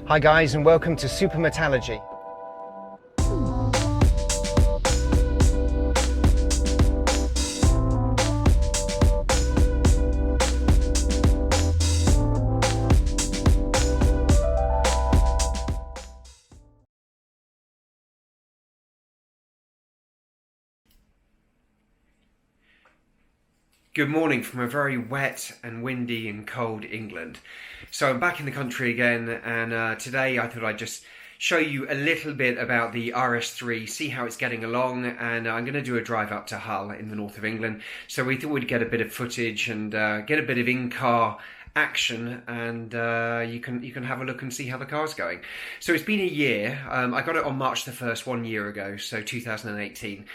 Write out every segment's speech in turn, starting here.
Hi guys, and welcome to Supermetallurgy. Good morning from a very wet and windy and cold England. So I'm back in the country again, and today I thought I'd just show you a little bit about the RS3, see how it's getting along, and I'm going to do a drive up to Hull in the north of England. So we thought we'd get a bit of footage and get a bit of in-car action, and you can have a look and see how the car's going. So it's been a year. I got it on March the 1st 1 year ago, so 2018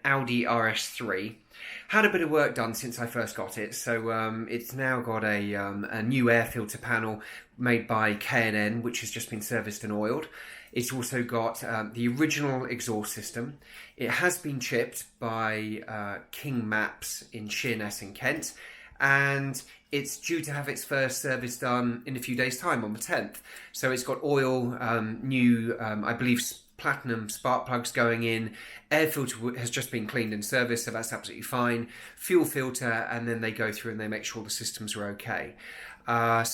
Audi RS3. Had a bit of work done since I first got it, so it's now got a new air filter panel made by K&N, which has just been serviced and oiled. It's also got the original exhaust system. It has been chipped by King Maps in Sheerness in Kent, and it's due to have its first service done in a few days' time on the 10th. So it's got oil, new, I believe, platinum spark plugs going in. Air filter has just been cleaned and serviced, so that's absolutely fine. Fuel filter, and then they go through and they make sure the systems are okay. Hope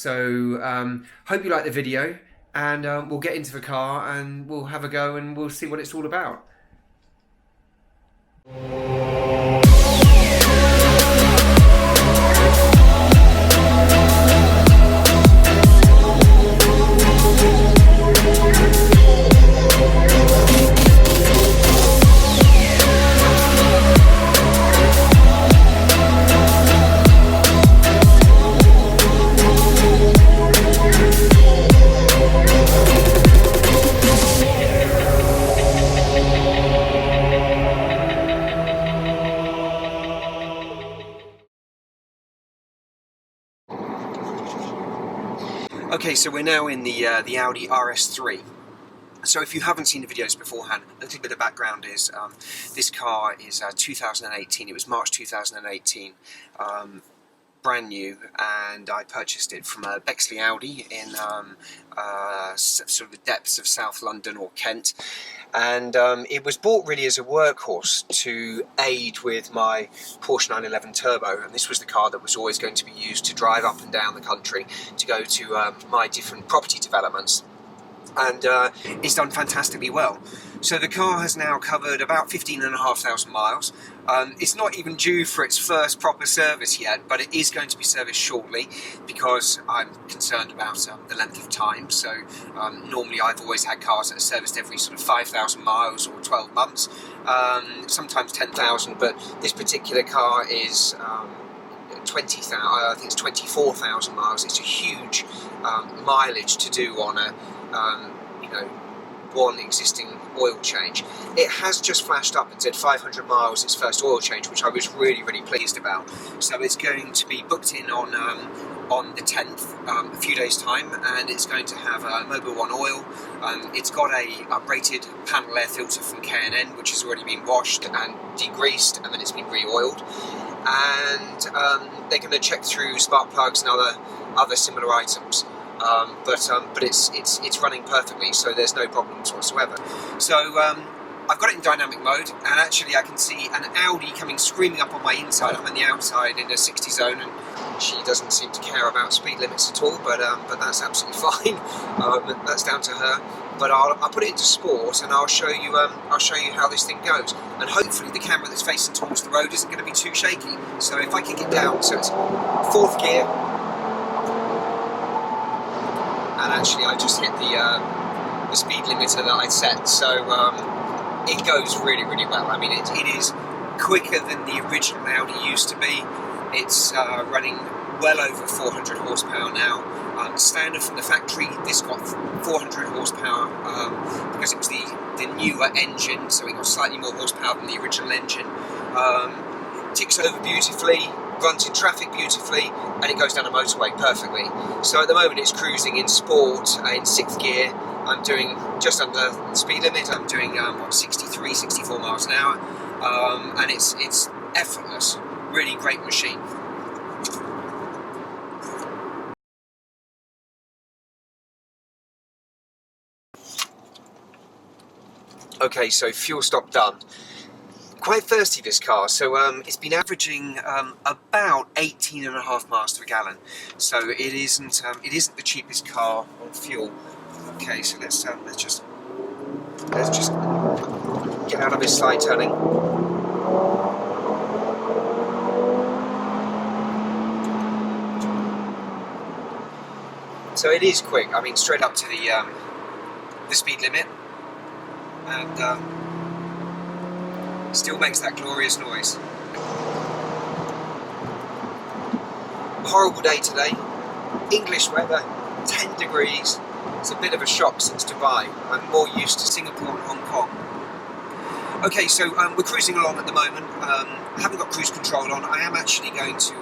you like the video, and we'll get into the car and we'll have a go and we'll see what it's all about. Okay, so we're now in the Audi RS3. So if you haven't seen the videos beforehand, a little bit of background is this car is 2018. It was March 2018, brand new, and I purchased it from Bexley Audi in sort of the depths of South London or Kent. And it was bought really as a workhorse to aid with my Porsche 911 Turbo, and this was the car that was always going to be used to drive up and down the country to go to my different property developments, and it's done fantastically well. So the car has now covered about 15,500 miles. It's not even due for its first proper service yet, but it is going to be serviced shortly because I'm concerned about the length of time. So normally I've always had cars that are serviced every sort of 5,000 miles or 12 months, sometimes 10,000, but this particular car is 20,000, I think it's 24,000 miles. It's a huge mileage to do on a one existing oil change. It has just flashed up and said 500 miles its first oil change, which I was really pleased about. So it's going to be booked in on the 10th, a few days time, and it's going to have Mobil 1 oil. It's got a uprated panel air filter from K&N, which has already been washed and degreased, and then it's been re-oiled. And they're going to check through spark plugs and other similar items. But it's running perfectly, so there's no problems whatsoever. So I've got it in dynamic mode, and actually I can see an Audi coming screaming up on my inside. I'm on the outside in a 60 zone, and she doesn't seem to care about speed limits at all. But that's absolutely fine. That's down to her. But I'll put it into sport, and I'll show you how this thing goes. And hopefully the camera that's facing towards the road isn't going to be too shaky. So if I kick it down, so it's 4th gear. And actually I just hit the speed limiter that I'd set, so it goes really well. I mean, it is quicker than the original Audi used to be. It's running well over 400 horsepower now. Standard from the factory, this got 400 horsepower because it was the newer engine, so it got slightly more horsepower than the original engine. Ticks over beautifully, runs in traffic beautifully, and it goes down a motorway perfectly. So at the moment it's cruising in sport in 6th gear. I'm doing just under the speed limit. I'm doing 63, 64 miles an hour, and it's effortless. Really great machine. Okay, so fuel stop done. Quite thirsty, this car, so it's been averaging about 18.5 miles to a gallon. So it isn't the cheapest car on fuel. Okay, so let's just get out of this side turning. So it is quick. I mean, straight up to the speed limit, and still makes that glorious noise. Horrible day today. English weather, 10 degrees. It's a bit of a shock since Dubai. I'm more used to Singapore and Hong Kong. Okay, so we're cruising along at the moment. I haven't got cruise control on. I am actually going to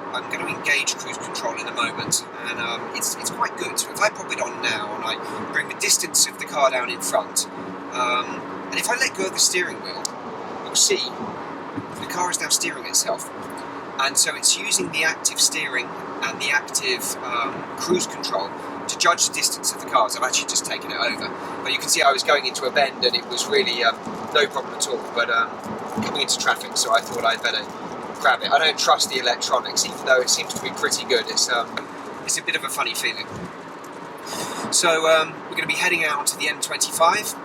I'm going to engage cruise control in a moment, and it's quite good. So if I pop it on now and I bring the distance of the car down in front, and if I let go of the steering wheel, you'll see the car is now steering itself, and so it's using the active steering and the active cruise control to judge the distance of the cars. I've actually just taken it over, but you can see I was going into a bend and it was really no problem at all, but coming into traffic, so I thought I'd better grab it. I don't trust the electronics, even though it seems to be pretty good. It's a bit of a funny feeling. So we're going to be heading out to the M25,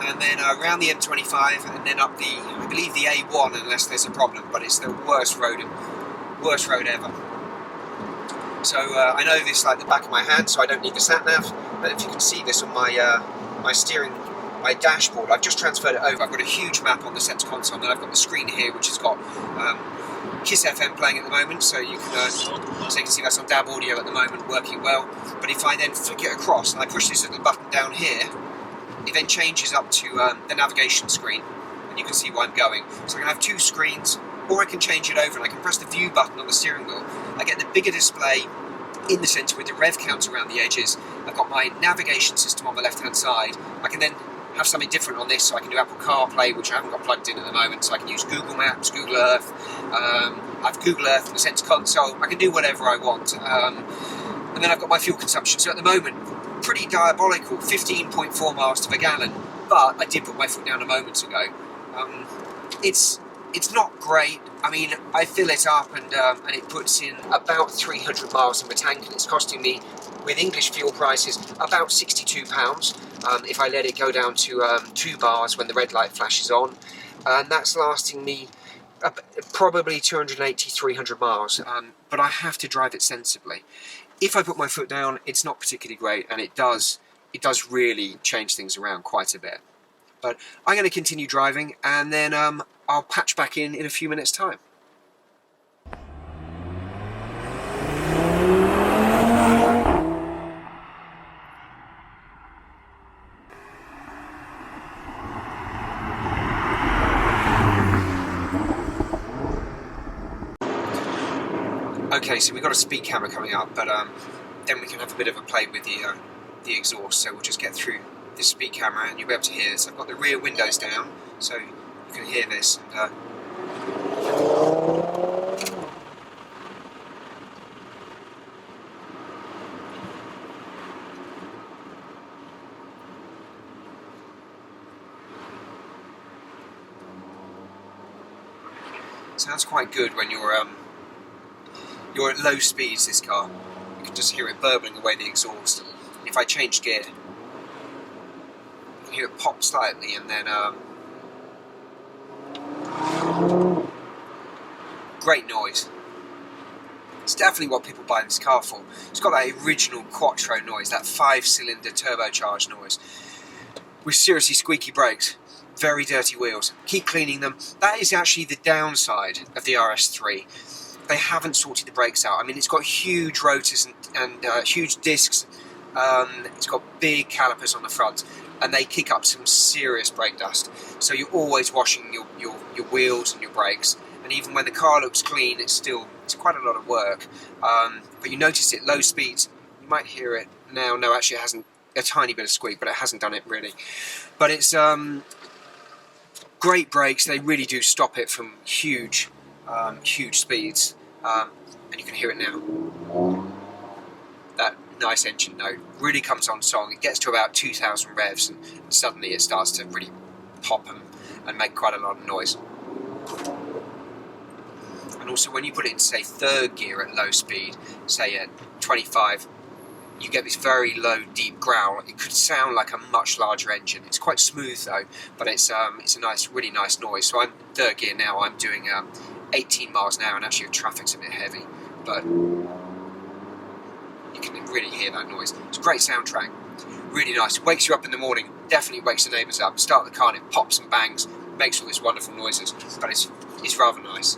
and then around the M25, and then up I believe the A1, unless there's a problem, but it's the worst road ever. So I know this like the back of my hand, so I don't need the sat nav. But if you can see this on my my dashboard, I've just transferred it over. I've got a huge map on the center console, and then I've got the screen here, which has got Kiss FM playing at the moment, so you can see that's on DAB audio at the moment, working well. But if I then flick it across and I push this little button down here, it then changes up to the navigation screen, and you can see where I'm going. So I can have two screens, or I can change it over and I can press the view button on the steering wheel. I get the bigger display in the centre with the rev counter around the edges. I've got my navigation system on the left hand side. I can then have something different on this, so I can do Apple CarPlay, which I haven't got plugged in at the moment, so I can use Google Maps, Google Earth. I have Google Earth in the centre console. I can do whatever I want. And then I've got my fuel consumption. So at the moment, pretty diabolical, 15.4 miles to the gallon. But I did put my foot down a moment ago. It's not great. I mean, I fill it up and it puts in about 300 miles in the tank, and it's costing me, with English fuel prices, about £62 if I let it go down to 2 bars when the red light flashes on, and that's lasting me probably 280, 300 miles, but I have to drive it sensibly. If I put my foot down, it's not particularly great, and it does really change things around quite a bit. But I'm going to continue driving, and then I'll patch back in a few minutes' time. Okay, so we've got a speed camera coming up, but then we can have a bit of a play with the exhaust. So we'll just get through this speed camera, and you'll be able to hear this. I've got the rear windows down, so you can hear this. And, sounds quite good when you're at low speeds. This car, you can just hear it burbling away the exhaust. If I change gear, you can hear it pop slightly, and then great noise. It's definitely what people buy this car for. It's got that original Quattro noise, that 5-cylinder turbocharged noise, with seriously squeaky brakes, very dirty wheels. Keep cleaning them. That is actually the downside of the RS3. They haven't sorted the brakes out. I mean, it's got huge rotors and huge discs. It's got big calipers on the front, and they kick up some serious brake dust. So you're always washing your wheels and your brakes. And even when the car looks clean, it's quite a lot of work. But you notice it low speeds. You might hear it now. No, actually, it hasn't. A tiny bit of squeak, but it hasn't done it really. But it's great brakes. They really do stop it from huge speeds, and you can hear it now. That nice engine note really comes on song. It gets to about 2,000 revs, and suddenly it starts to really pop and make quite a lot of noise. And also when you put it in, say, third gear at low speed, say at 25, you get this very low, deep growl. It could sound like a much larger engine. It's quite smooth though, but it's a nice, really nice noise. So I'm third gear now. I'm doing 18 miles an hour, and actually the traffic's a bit heavy, but you can really hear that noise. It's a great soundtrack, really nice. It wakes you up in the morning. Definitely wakes the neighbours up. Start the car and it pops and bangs, makes all these wonderful noises. But it's rather nice.